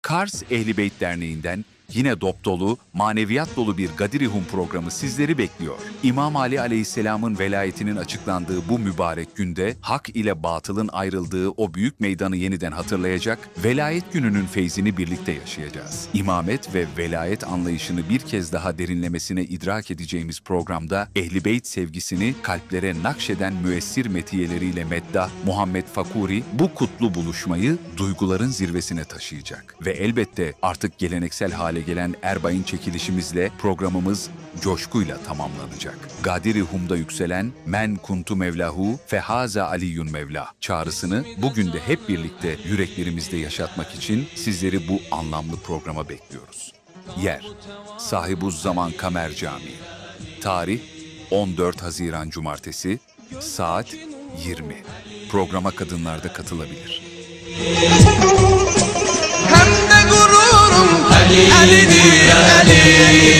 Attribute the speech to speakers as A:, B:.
A: Kars Ehli Beyt Derneği'nden yine dop dolu, maneviyat dolu bir Gadirihum programı sizleri bekliyor. İmam Ali Aleyhisselam'ın velayetinin açıklandığı bu mübarek günde hak ile batılın ayrıldığı o büyük meydanı yeniden hatırlayacak, velayet gününün feyzini birlikte yaşayacağız. İmamet ve velayet anlayışını bir kez daha derinlemesine idrak edeceğimiz programda Ehli Beyt sevgisini kalplere nakşeden müessir metiyeleriyle meddah Muhammed Fakuri bu kutlu buluşmayı duyguların zirvesine taşıyacak. Ve elbette artık geleneksel hale gelen Erbain çekilişimizle programımız coşkuyla tamamlanacak. Gadirihum'da yükselen Men kuntu mevlahu fehaza aliyyun mevla çağrısını bugün de hep birlikte yüreklerimizde yaşatmak için sizleri bu anlamlı programa bekliyoruz. Yer: Sahibüzzaman Kamer Camii. Tarih: 14 Haziran Cumartesi, saat 20. Programa kadınlar da katılabilir.
B: Hem de gururum Ali'dir Ali.